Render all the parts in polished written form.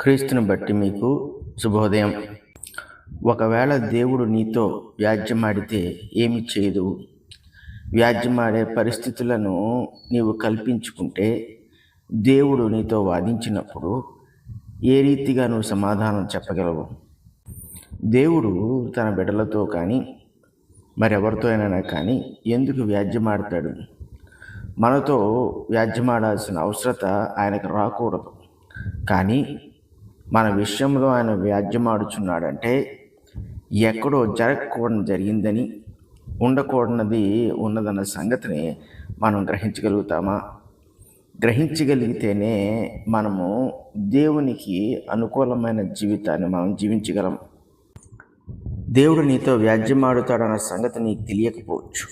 క్రీస్తుని బట్టి మీకు శుభోదయం. ఒకవేళ దేవుడు నీతో వ్యాజ్యమాడితే ఏమి చేయదు? వ్యాజ్యమాడే పరిస్థితులను నీవు కల్పించుకుంటే దేవుడు నీతో వాదించినప్పుడు ఏ రీతిగా నువ్వు సమాధానం చెప్పగలవు? దేవుడు తన బిడ్డలతో కానీ మరెవరితో అయినా కానీ ఎందుకు వ్యాజ్యమాడతాడు? మనతో వ్యాజ్యమాడాల్సిన అవసరత ఆయనకు రాకూడదు. కానీ మన విషయంలో ఆయన వ్యాజ్యమాడుచున్నాడంటే ఎక్కడో జరగకూడని జరిగిందని, ఉండకూడనిది ఉన్నదన్న సంగతిని మనం గ్రహించగలుగుతామా? గ్రహించగలిగితేనే మనము దేవునికి అనుకూలమైన జీవితాన్ని మనం జీవించగలం. దేవుడు నీతో వ్యాజ్యమాడుతాడన్న సంగతి నీకు తెలియకపోవచ్చు,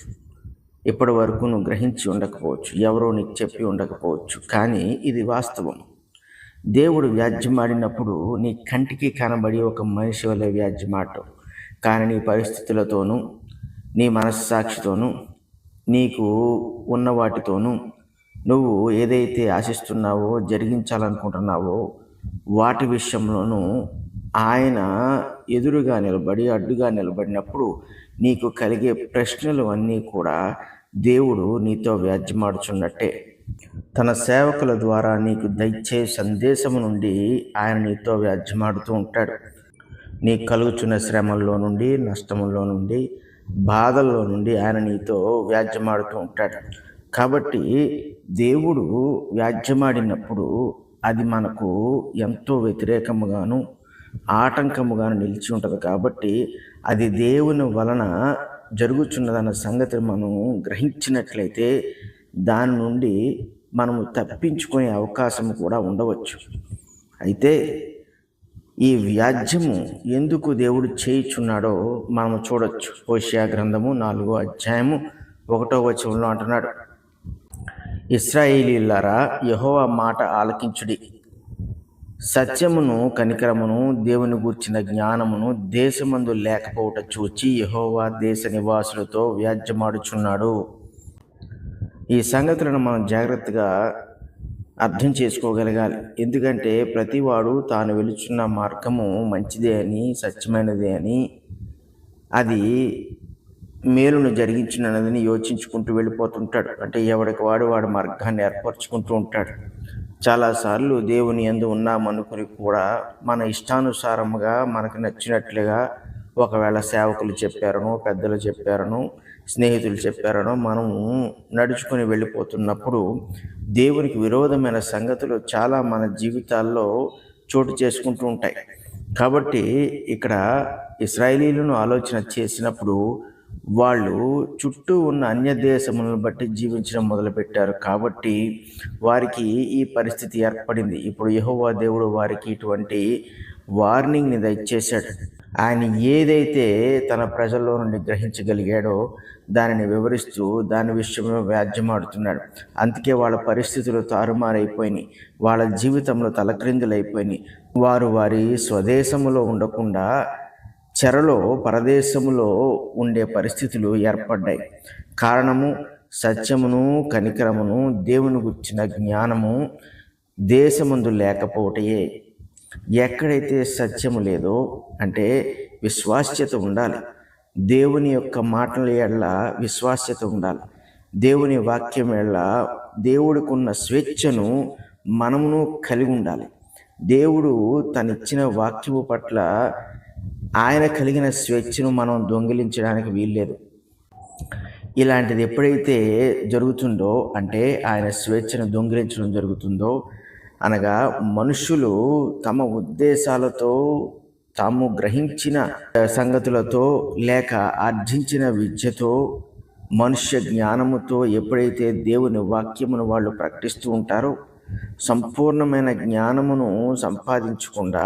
ఇప్పటి వరకు నువ్వు గ్రహించి ఉండకపోవచ్చు, ఎవరో నీకు చెప్పి ఉండకపోవచ్చు. కానీ ఇది వాస్తవం. దేవుడు వ్యాజ్యమాడినప్పుడు నీ కంటికి కనబడి ఒక మనిషి వల్ల వ్యాజ్యమాడటం, కానీ నీ పరిస్థితులతోనూ నీ మనస్సాక్షితోనూ నీకు ఉన్న వాటితోనూ నువ్వు ఏదైతే ఆశిస్తున్నావో జరిగించాలనుకుంటున్నావో వాటి విషయంలోనూ ఆయన ఎదురుగా నిలబడి అడ్డుగా నిలబడినప్పుడు నీకు కలిగే ప్రశ్నలు అన్నీ కూడా దేవుడు నీతో వ్యాజ్యమాడుచున్నట్టే. తన సేవకుల ద్వారా నీకు దయచే సందేశము నుండి ఆయన నీతో వ్యాజ్యమాడుతూ ఉంటాడు. నీకు కలుగుచున్న శ్రమల్లో నుండి, నష్టముల్లో నుండి, బాధల్లో నుండి ఆయన నీతో వ్యాజ్యమాడుతూ ఉంటాడు. కాబట్టి దేవుడు వ్యాజ్యమాడినప్పుడు అది మనకు ఎంతో వ్యతిరేకముగాను ఆటంకముగాను నిలిచి ఉంటుంది. కాబట్టి అది దేవుని వలన జరుగుచున్నదన్న సంగతిని మనం గ్రహించినట్లయితే దాని నుండి మనము తప్పించుకునే అవకాశం కూడా ఉండవచ్చు. అయితే ఈ వ్యాజ్యము ఎందుకు దేవుడు చేయుచున్నాడో మనము చూడొచ్చు. హోషేయ గ్రంథము 4వ అధ్యాయము 1వ వచనంలో అంటున్నాడు, ఇశ్రాయేలీయులారా, యెహోవా మాట ఆలకించుడి. సత్యమును కనికరమును దేవుని గూర్చిన జ్ఞానమును దేశమందు లేకపోవట చూచి యెహోవా దేశ నివాసులతో వ్యాజ్యమాడుచున్నాడు. ఈ సంగతులను మనం జాగ్రత్తగా అర్థం చేసుకోగలగాలి. ఎందుకంటే ప్రతివాడు తాను వెలుచున్న మార్గము మంచిదే అని, సత్యమైనదే అని, అది మేలును జరిగించినదని యోచించుకుంటూ వెళ్ళిపోతుంటాడు. అంటే ఎవడికి వాడి మార్గాన్ని ఏర్పరచుకుంటూ ఉంటాడు. చాలాసార్లు దేవుని యందు ఉన్నామనుకుని కూడా మన ఇష్టానుసారముగా మనకు నచ్చినట్లుగా ఒకవేళ సేవకులు చెప్పారనో, పెద్దలు చెప్పారనో, స్నేహితులు చెప్పారనో మనము నడుచుకొని వెళ్ళిపోతున్నప్పుడు దేవునికి విరోధమైన సంగతులు చాలా మన జీవితాల్లో చోటు చేసుకుంటూ ఉంటాయి. కాబట్టి ఇక్కడ ఇశ్రాయేలీయులను ఆలోచన చేసినప్పుడు వాళ్ళు చుట్టూ ఉన్న అన్య దేశములను బట్టి జీవించడం మొదలుపెట్టారు. కాబట్టి వారికి ఈ పరిస్థితి ఏర్పడింది. ఇప్పుడు యెహోవా దేవుడు వారికి ఇటువంటి వార్నింగ్ని దయచేశాడు. ఆయన ఏదైతే తన ప్రజల్లో నుండి గ్రహించగలిగాడో దానిని వివరిస్తూ దాని విషయంలో వ్యాజ్యమాడుతున్నాడు. అందుకే వాళ్ళ పరిస్థితులు తారుమారైపోయినాయి, వాళ్ళ జీవితంలో తలక్రిందులైపోయినాయి. వారు వారి స్వదేశములో ఉండకుండా చెరలో, పరదేశములో ఉండే పరిస్థితులు ఏర్పడ్డాయి. కారణము సత్యమును కనికరమును దేవుని గుర్చిన జ్ఞానము దేశమందు లేకపోవటయే. ఎక్కడైతే సత్యము లేదో, అంటే విశ్వాస్యత ఉండాలి, దేవుని యొక్క మాటల ఎడల విశ్వాస్యత ఉండాలి, దేవుని వాక్యం ఎడల దేవుడికి ఉన్న స్వేచ్ఛను మనమును కలిగి ఉండాలి. దేవుడు తనిచ్చిన వాక్యము పట్ల ఆయన కలిగిన స్వేచ్ఛను మనం దొంగిలించడానికి వీల్లేదు. ఇలాంటిది ఎప్పుడైతే జరుగుతుందో, అంటే ఆయన స్వేచ్ఛను దొంగిలించడం జరుగుతుందో, అనగా మనుషులు తమ ఉద్దేశాలతో, తాము గ్రహించిన సంగతులతో, లేక ఆర్జించిన విద్యతో, మనుష్య జ్ఞానముతో ఎప్పుడైతే దేవుని వాక్యమును వాళ్ళు ప్రకటిస్తూ ఉంటారో, సంపూర్ణమైన జ్ఞానమును సంపాదించకుండా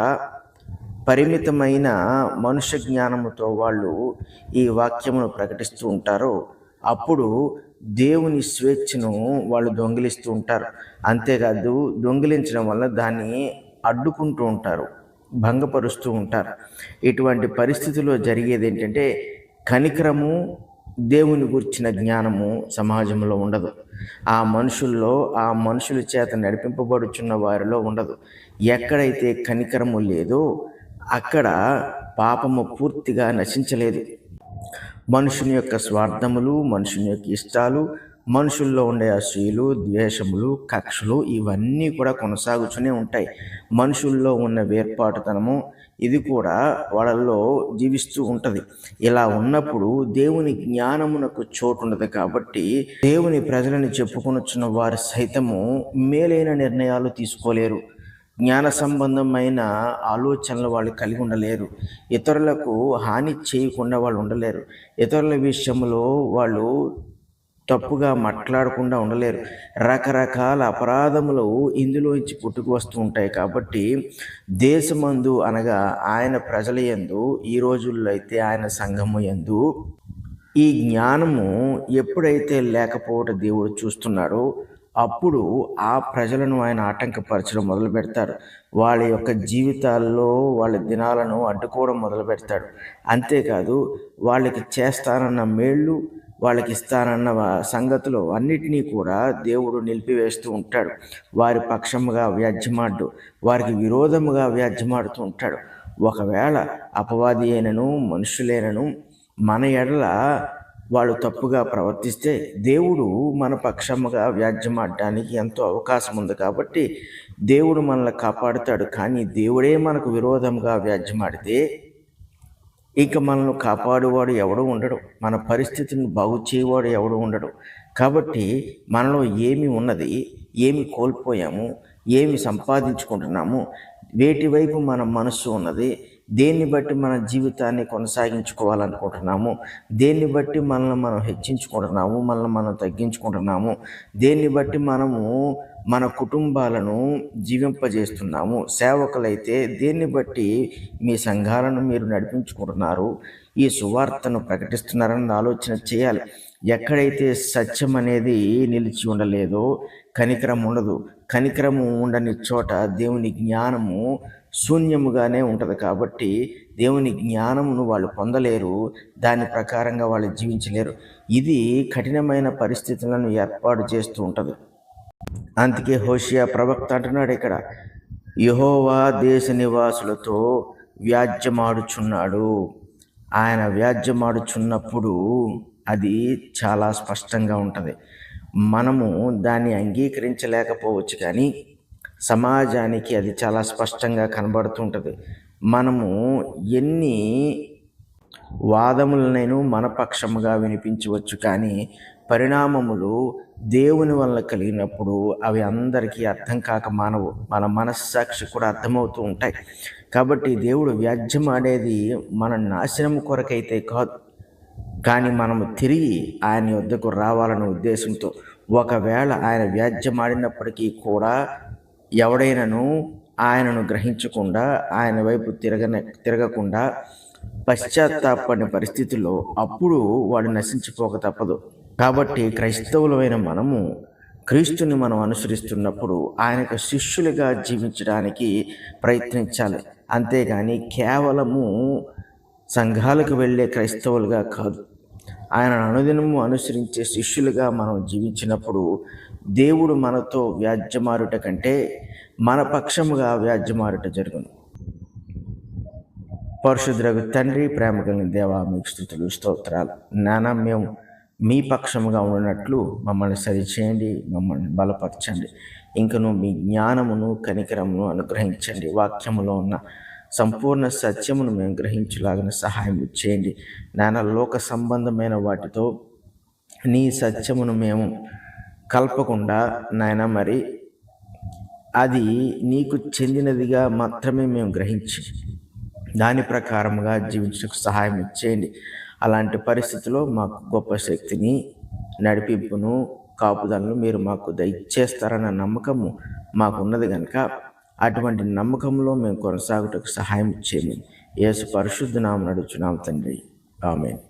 పరిమితమైన మనుష్య జ్ఞానముతో వాళ్ళు ఈ వాక్యమును ప్రకటిస్తూ ఉంటారో, అప్పుడు దేవుని స్వేచ్ఛను వాళ్ళు దొంగిలిస్తూ ఉంటారు. అంతేకాదు, దొంగిలించడం వల్ల దాన్ని అడ్డుకుంటూ ఉంటారు, భంగపరుస్తూ ఉంటారు. ఇటువంటి పరిస్థితుల్లో జరిగేది ఏంటంటే కనికరము, దేవుని గురించిన జ్ఞానము సమాజంలో ఉండదు. ఆ మనుషుల చేత నడిపింపబడుచున్న వారిలో ఉండదు. ఎక్కడైతే కనికరము లేదో అక్కడ పాపము పూర్తిగా నశించలేదు. మనుషుని యొక్క స్వార్థములు, మనుషుని యొక్క ఇష్టాలు, మనుషుల్లో ఉండే అసూయలు, ద్వేషములు, కక్షలు ఇవన్నీ కూడా కొనసాగుతూనే ఉంటాయి. మనుషుల్లో ఉన్న వేర్పాటుతనము ఇది కూడా వాళ్ళల్లో జీవిస్తూ ఉంటుంది. ఇలా ఉన్నప్పుడు దేవుని జ్ఞానమునకు చోటు ఉండదు. కాబట్టి దేవుని ప్రజలని చెప్పుకొనుచున్న వారు సైతము మేలైన నిర్ణయాలు తీసుకోలేరు. జ్ఞాన సంబంధమైన ఆలోచనలు వాళ్ళు కలిగి ఉండలేరు. ఇతరులకు హాని చేయకుండా వాళ్ళు ఉండలేరు. ఇతరుల విషయంలో వాళ్ళు తప్పుగా మాట్లాడకుండా ఉండలేరు. రకరకాల అపరాధములు ఇందులోంచి పుట్టుకు వస్తూ ఉంటాయి. కాబట్టి దేశమందు అనగా ఆయన ప్రజల యందు, ఈ రోజుల్లో అయితే ఆయన సంఘము యందు ఈ జ్ఞానము ఎప్పుడైతే లేకపోవడం దేవుడు చూస్తున్నాడో అప్పుడు ఆ ప్రజలను ఆయన ఆటంకపరచడం మొదలు పెడతాడు. వాళ్ళ యొక్క జీవితాల్లో వాళ్ళ దినాలను అడ్డుకోవడం మొదలు పెడతాడు. అంతేకాదు వాళ్ళకి చేస్తానన్న మేళ్ళు, వాళ్ళకి ఇస్తానన్న సంగతులు అన్నిటినీ కూడా దేవుడు నిలిపివేస్తూ ఉంటాడు. వారి పక్షముగా వ్యాజ్యమాడు, వారికి విరోధముగా వ్యాజ్యమాడుతూ ఉంటాడు. ఒకవేళ అపవాది అయినను మనుషులైనను మన ఎడల వాళ్ళు తప్పుగా ప్రవర్తిస్తే దేవుడు మన పక్షముగా వ్యాజ్యమాడడానికి ఎంతో అవకాశం ఉంది. కాబట్టి దేవుడు మనల్ని కాపాడుతాడు. కానీ దేవుడే మనకు విరోధంగా వ్యాజ్యమాడితే ఇక మనల్ని కాపాడువాడు ఎవడూ ఉండడు. మన పరిస్థితిని బాగు చేయవాడు ఎవడూ ఉండడు. కాబట్టి మనలో ఏమి ఉన్నది, ఏమి కోల్పోయాము, ఏమి సంపాదించుకుంటున్నాము, వేటి వైపు మన మనస్సు ఉన్నది, దేన్ని బట్టి మన జీవితాన్ని కొనసాగించుకోవాలనుకుంటున్నాము, దేన్ని బట్టి మనల్ని మనం హెచ్చించుకుంటున్నాము, మనల్ని మనం తగ్గించుకుంటున్నాము, దేన్ని బట్టి మనము మన కుటుంబాలను జీవింపజేస్తున్నాము, సేవకులైతే దేన్ని బట్టి మీ సంఘాలను మీరు నడిపించుకుంటున్నారు, ఈ సువార్తను ప్రకటిస్తున్నారని ఆలోచన చేయాలి. ఎక్కడైతే సత్యం అనేది నిలిచి ఉండలేదో కనికరం ఉండదు. కనికరము ఉండని చోట దేవుని జ్ఞానము శూన్యముగానే ఉంటుంది. కాబట్టి దేవుని జ్ఞానమును వాళ్ళు పొందలేరు, దాని ప్రకారంగా వాళ్ళు జీవించలేరు. ఇది కఠినమైన పరిస్థితులను ఏర్పాటు చేస్తూ ఉంటుంది. అందుకే హోషియా ప్రవక్త అంటున్నాడు ఇక్కడ, యెహోవా దేశ నివాసులతో వ్యాజ్యమాడుచున్నాడు. ఆయన వ్యాజ్యమాడుచున్నప్పుడు అది చాలా స్పష్టంగా ఉంటుంది. మనము దాన్ని అంగీకరించలేకపోవచ్చు, కానీ సమాజానికి అది చాలా స్పష్టంగా కనబడుతుంటుంది. మనము ఎన్ని వాదములనైనా మన పక్షముగా వినిపించవచ్చు, కానీ పరిణామములు దేవుని వల్ల కలిగినప్పుడు అవి అందరికీ అర్థం కాక మానవు. మన మనస్సాక్షి కూడా అర్థమవుతూ ఉంటాయి. కాబట్టి దేవుడు వ్యాజ్యం ఆడేది మన నాశనం కొరకైతే కాదు, కానీ మనము తిరిగి ఆయన వద్దకు రావాలనే ఉద్దేశంతో. ఒకవేళ ఆయన వ్యాజ్యమాడినప్పటికీ కూడా ఎవడైనాను ఆయనను గ్రహించకుండా, ఆయన వైపు తిరగకుండా పశ్చాత్తాపడిన పరిస్థితుల్లో అప్పుడు వాడు నశించిపోక తప్పదు. కాబట్టి క్రైస్తవులమైన మనము క్రీస్తుని మనం అనుసరిస్తున్నప్పుడు ఆయనకు శిష్యులుగా జీవించడానికి ప్రయత్నించాలి. అంతేగాని కేవలము సంఘాలకు వెళ్ళే క్రైస్తవులుగా కాదు, ఆయన అనుదినము అనుసరించే శిష్యులుగా మనం జీవించినప్పుడు దేవుడు మనతో వ్యాజ్యమారుట కంటే మన పక్షముగా వ్యాజ్యమారుట జరుగును. పరిశుద్ధులకు తండ్రి, ప్రేమ కలిగిన దేవా, మీకు స్తుతులు స్తోత్రాలు. నాన్న, మేము మీ పక్షముగా ఉన్నట్లు మమ్మల్ని సరిచేయండి, మమ్మల్ని బలపరచండి. ఇంకను మీ జ్ఞానమును కనికరమును అనుగ్రహించండి. వాక్యములో ఉన్న సంపూర్ణ సత్యమును మేము గ్రహించులాగిన సహాయం చేయండి. నాన్న, లోక సంబంధమైన వాటితో నీ సత్యమును మేము కలపకుండా నాయన, మరి అది నీకు చెందినదిగా మాత్రమే మేము గ్రహించి దాని ప్రకారముగా జీవించడానికి సహాయం చేయండి. అలాంటి పరిస్థితిలో మాకు గొప్ప శక్తిని, నడిపింపును, కాపుదలను మీరు మాకు దయచేస్తారన్న నమ్మకము మాకున్నది కనుక అటువంటి నమ్మకంలో మేము కొనసాగుటకు సహాయం చేయమని యేసు పరిశుద్ధ నామమున అడుగుచున్నాము తండ్రి. ఆమేన్.